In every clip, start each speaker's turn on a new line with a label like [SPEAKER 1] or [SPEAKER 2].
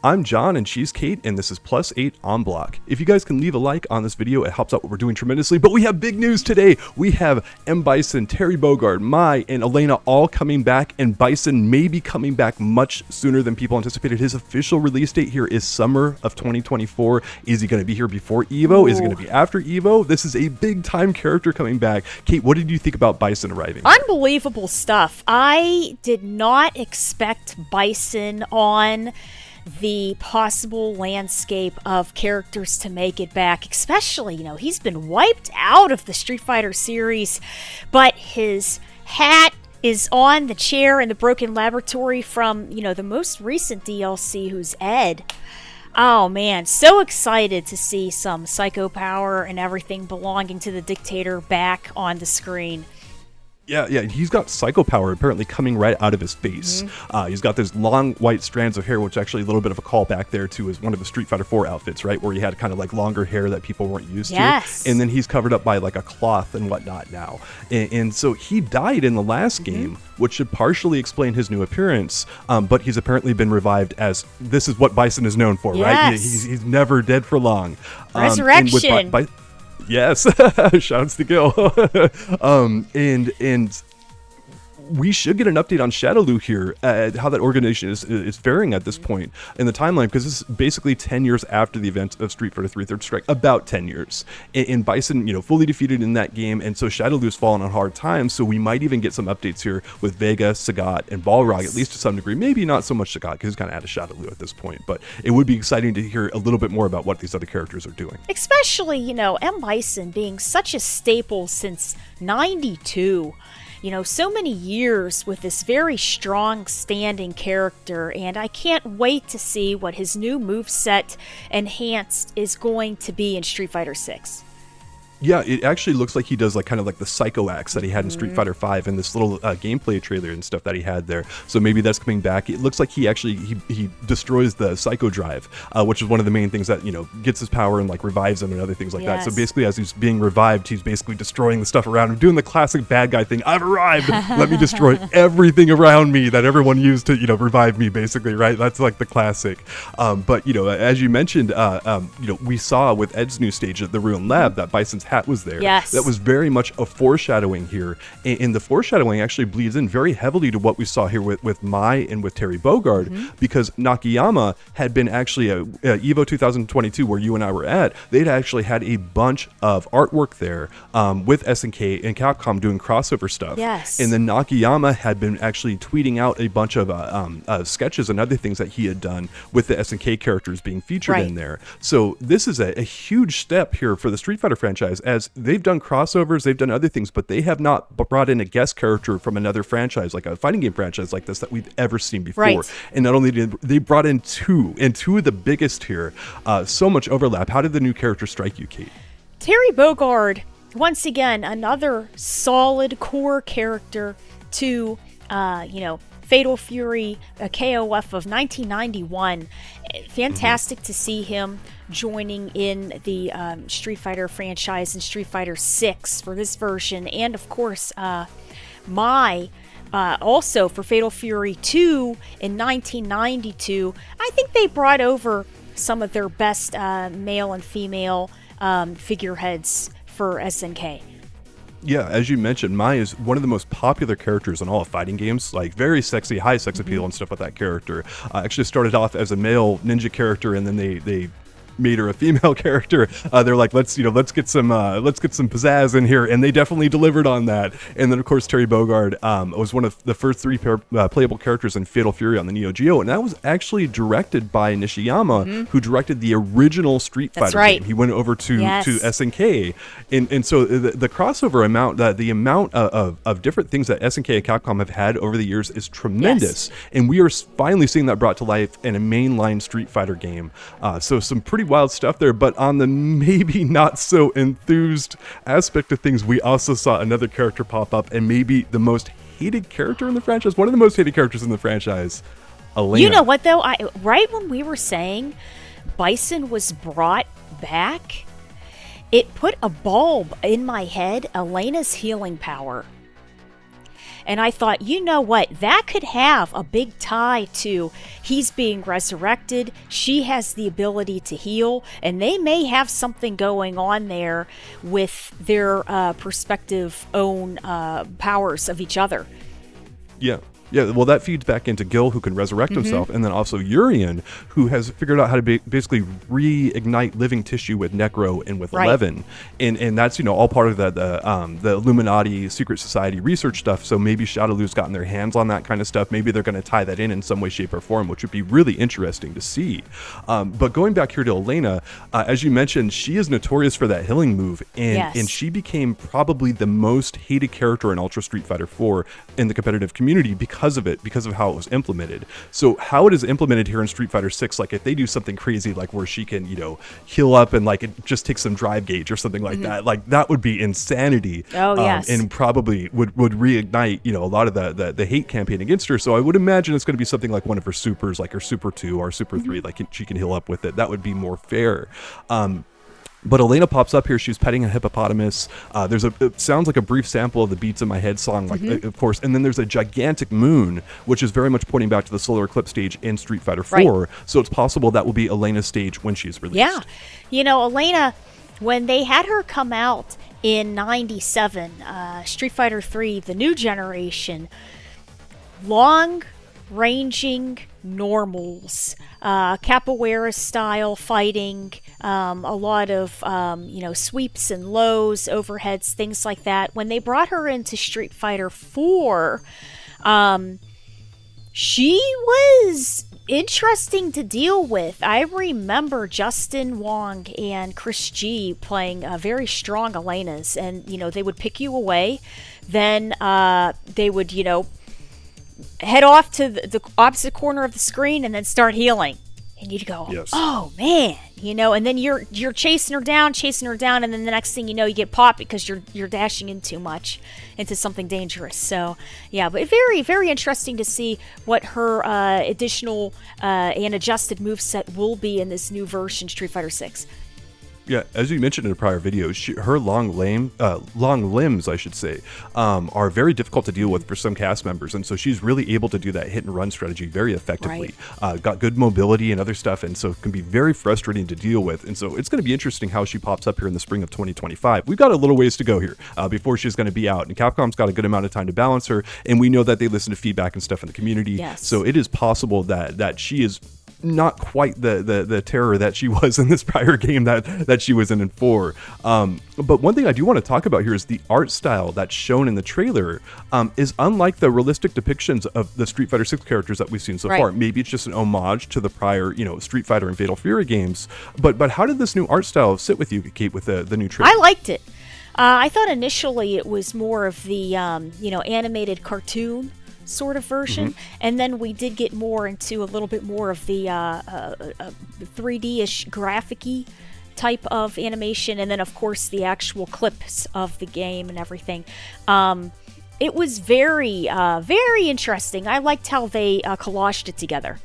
[SPEAKER 1] I'm John and she's Kate, and this is Plus 8 on Block. If you guys can leave a like on this video, it helps out what we're doing tremendously. But we have big news today. We have Bison, Terry Bogard, Mai, and Elena all coming back, and Bison may be coming back much sooner than people anticipated. His official release date here is summer of 2024. Is he going to be here before EVO? Ooh. Is it going to be after EVO? This is a big time character coming back. Kate, what did you think about Bison arriving?
[SPEAKER 2] Unbelievable stuff. I did not expect Bison on the possible landscape of characters to make it back, especially, he's been wiped out of the Street Fighter series, but his hat is on the chair in the Broken Laboratory from, the most recent DLC, who's Ed. Oh man, so excited to see some psycho power and everything belonging to the dictator back on the screen.
[SPEAKER 1] Yeah, he's got psycho power apparently coming right out of his face. Mm-hmm. He's got those long white strands of hair, which actually a little bit of a call back there to is one of the Street Fighter 4 outfits, right? Where he had kind of like longer hair that people weren't used to. And then he's covered up by like a cloth and whatnot now. And so he died in the last game, which should partially explain his new appearance. But he's apparently been revived as this is what Bison is known for, right? He's never dead for long.
[SPEAKER 2] Resurrection.
[SPEAKER 1] Yes, shouts to Gil. And we should get an update on Shadaloo here, how that organization is faring at this point in the timeline, because this is basically 10 years after the event of Street Fighter 3 Third Strike, about 10 years. And Bison, fully defeated in that game, and so Shadaloo's fallen on hard times, so we might even get some updates here with Vega, Sagat, and Balrog, at least to some degree. Maybe not so much Sagat, because he's kind of out of Shadaloo at this point, but it would be exciting to hear a little bit more about what these other characters are doing.
[SPEAKER 2] Especially, Bison being such a staple since 92. So many years with this very strong standing character, and I can't wait to see what his new moveset enhanced is going to be in Street Fighter 6.
[SPEAKER 1] Yeah, it actually looks like he does kind of like the Psycho Axe that he had in Street Fighter 5 and this little gameplay trailer and stuff that he had there. So maybe that's coming back. It looks like he actually he destroys the Psycho Drive, which is one of the main things that gets his power and revives him and other things like that. So basically, as he's being revived, he's basically destroying the stuff around him, doing the classic bad guy thing. I've arrived. Let me destroy everything around me that everyone used to revive me. Basically, right? That's like the classic. But as you mentioned, we saw with Ed's new stage at the Ruin Lab that Bison's hat was there.
[SPEAKER 2] Yes.
[SPEAKER 1] That was very much a foreshadowing here. And the foreshadowing actually bleeds in very heavily to what we saw here with Mai and with Terry Bogard, because Nakayama had been actually EVO 2022, where you and I were at, they'd actually had a bunch of artwork there with SNK and Capcom doing crossover stuff.
[SPEAKER 2] Yes.
[SPEAKER 1] And then Nakayama had been actually tweeting out a bunch of sketches and other things that he had done with the SNK characters being featured in there. So this is a huge step here for the Street Fighter franchise, as they've done crossovers, they've done other things, but they have not brought in a guest character from another franchise, like a fighting game franchise like this, that we've ever seen before. And not only did they brought in two of the biggest here, so much overlap. How did the new character strike you, Kate?
[SPEAKER 2] Terry Bogard, once again, another solid core character to, Fatal Fury, a KOF of 1991. Fantastic to see him joining in the Street Fighter franchise and Street Fighter 6 for this version. And of course, Mai, also for Fatal Fury 2 in 1992. I think they brought over some of their best male and female figureheads for SNK.
[SPEAKER 1] Yeah, as you mentioned, Mai is one of the most popular characters in all of fighting games, very sexy, high sex appeal and stuff with that character. Actually started off as a male ninja character, and then they made her a female character. They're like, let's get some pizzazz in here, and they definitely delivered on that. And then of course Terry Bogard was one of the first three playable characters in Fatal Fury on the Neo Geo, and that was actually directed by Nishiyama, who directed the original Street Fighter game. He went over to SNK, and so the crossover amount, the amount of different things that SNK and Capcom have had over the years is tremendous, and we are finally seeing that brought to life in a mainline Street Fighter game. So some pretty wild stuff there. But on the maybe not so enthused aspect of things, we also saw another character pop up, and maybe the most hated character in the franchise, one of the most hated characters in the franchise, Elena.
[SPEAKER 2] You know what though, right when we were saying Bison was brought back, it put a bulb in my head, Elena's healing power. And I thought, you know what, that could have a big tie to he's being resurrected, she has the ability to heal, and they may have something going on there with their perspective own powers of each other.
[SPEAKER 1] Yeah, well, that feeds back into Gil, who can resurrect himself, and then also Urian, who has figured out how to basically reignite living tissue with Necro and with Eleven, and that's all part of the Illuminati secret society research stuff. So maybe Shadaloo's gotten their hands on that kind of stuff. Maybe they're going to tie that in some way, shape, or form, which would be really interesting to see. But going back here to Elena, as you mentioned, she is notorious for that healing move, and she became probably the most hated character in Ultra Street Fighter 4 in the competitive community because of how it was implemented. So how it is implemented here in Street Fighter 6, like if they do something crazy like where she can heal up and like it just takes some drive gauge or something like that, like that would be insanity. And probably would reignite a lot of the hate campaign against her. So I would imagine it's going to be something like one of her supers, like her Super 2 or Super 3, like she can heal up with it. That would be more fair. But Elena pops up here. She's petting a hippopotamus. It sounds like a brief sample of the Beats in My Head song, like of course. And then there's a gigantic moon, which is very much pointing back to the solar eclipse stage in Street Fighter 4. So it's possible that will be Elena's stage when she's released.
[SPEAKER 2] Yeah, Elena, when they had her come out in '97, Street Fighter 3, the new generation, long-ranging normals, capoeira style fighting, a lot of sweeps and lows, overheads, things like that. When they brought her into Street Fighter 4, she was interesting to deal with. I remember Justin Wong and Chris G playing very strong Elenas, and they would pick you away, then they would head off to the opposite corner of the screen and then start healing, and you'd go, oh man, and then you're chasing her down, and then the next thing you know, you get popped because you're dashing in too much into something dangerous. So yeah, but very, very interesting to see what her additional and adjusted moveset will be in this new version, Street Fighter 6.
[SPEAKER 1] Yeah, as you mentioned in a prior video, her long limbs, I should say, are very difficult to deal with for some cast members, and so she's really able to do that hit and run strategy very effectively. Got good mobility and other stuff, and so it can be very frustrating to deal with. And so it's going to be interesting how she pops up here in the spring of 2025. We've got a little ways to go here before she's going to be out, and Capcom's got a good amount of time to balance her, and we know that they listen to feedback and stuff in the community. So it is possible that she is not quite the terror that she was in this prior game that she was in 4. But one thing I do want to talk about here is the art style that's shown in the trailer is unlike the realistic depictions of the Street Fighter 6 characters that we've seen so far. Maybe it's just an homage to the prior, Street Fighter and Fatal Fury games. But how did this new art style sit with you, Kate, with the new trailer?
[SPEAKER 2] I liked it. I thought initially it was more of the animated cartoon sort of version, and then we did get more into a little bit more of the 3D-ish graphic-y type of animation, and then of course the actual clips of the game and everything. It was very very interesting. I liked how they collaged it together.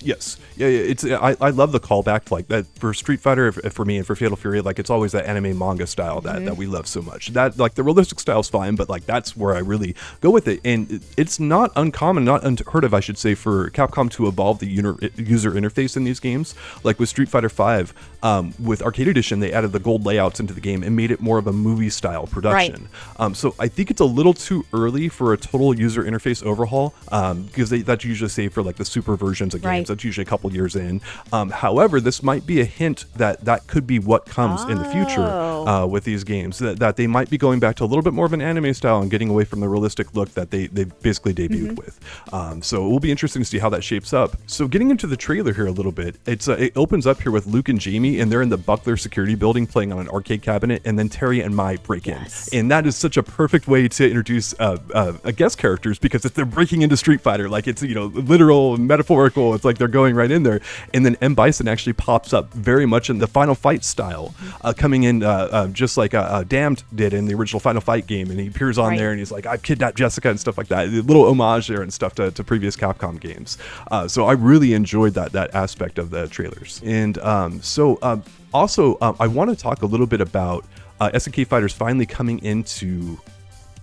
[SPEAKER 1] Yes. Yeah. It's I love the callback like that for Street Fighter, for me, and for Fatal Fury. Like it's always that anime manga style that we love so much. That like the realistic style's fine, but like that's where I really go with it. And it's not uncommon, not unheard of, I should say, for Capcom to evolve the user interface in these games. Like with Street Fighter 5, with Arcade Edition, they added the gold layouts into the game and made it more of a movie style production. So I think it's a little too early for a total user interface overhaul, because that's usually saved for like the super versions of games. That's usually a couple years in. However, this might be a hint that could be what comes in the future with these games, that they might be going back to a little bit more of an anime style and getting away from the realistic look that they basically debuted with. So it will be interesting to see how that shapes up. So getting into the trailer here a little bit, it opens up here with Luke and Jamie, and they're in the Buckler security building playing on an arcade cabinet, and then Terry and Mai break in. And that is such a perfect way to introduce guest characters, because if they're breaking into Street Fighter, like it's literal and metaphorical, it's like they're going right in there. And then M. Bison actually pops up very much in the Final Fight style, coming in just like Damned did in the original Final Fight game, and he appears on there and he's like, I've kidnapped Jessica and stuff like that. A little homage there and stuff to previous Capcom games. So I really enjoyed that aspect of the trailers. And also I want to talk a little bit about SNK Fighters finally coming into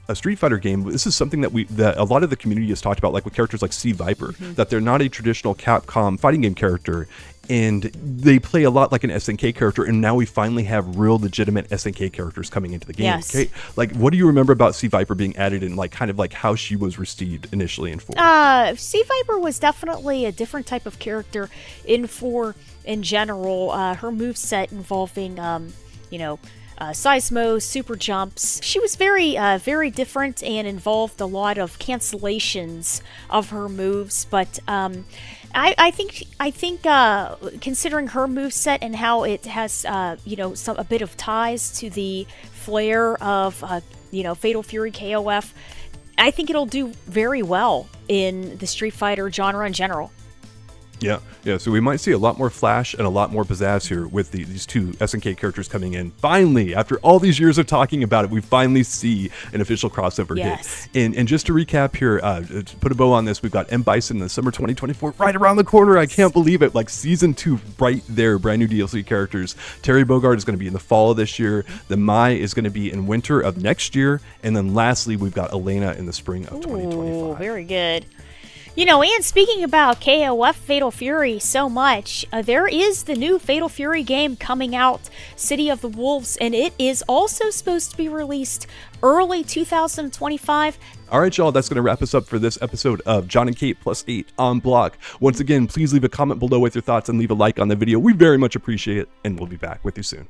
[SPEAKER 1] a Street Fighter game, this is something that a lot of the community has talked about, like with characters like C. Viper, that they're not a traditional Capcom fighting game character, and they play a lot like an SNK character, and now we finally have real legitimate SNK characters coming into the game.
[SPEAKER 2] Yes.
[SPEAKER 1] Okay, like what do you remember about C. Viper being added, and like kind of like how she was received initially in 4?
[SPEAKER 2] C. Viper was definitely a different type of character in 4 in general. Her moveset involving, seismos, super jumps. She was very different and involved a lot of cancellations of her moves, but I think considering her moveset and how it has a bit of ties to the flair of Fatal Fury KOF, I think it'll do very well in the Street Fighter genre in general.
[SPEAKER 1] Yeah. So we might see a lot more flash and a lot more pizzazz here with these two SNK characters coming in. Finally, after all these years of talking about it, we finally see an official crossover hit. And just to recap here, to put a bow on this, we've got M. Bison in the summer 2024 right around the corner. I can't believe it. Like season 2 right there, brand new DLC characters. Terry Bogard is going to be in the fall of this year. The Mai is going to be in winter of next year. And then lastly, we've got Elena in the spring of 2025.
[SPEAKER 2] Very good. And speaking about KOF Fatal Fury so much, there is the new Fatal Fury game coming out, City of the Wolves, and it is also supposed to be released early 2025.
[SPEAKER 1] All right, y'all, that's going to wrap us up for this episode of John and Kate Plus 8 on Block. Once again, please leave a comment below with your thoughts and leave a like on the video. We very much appreciate it, and we'll be back with you soon.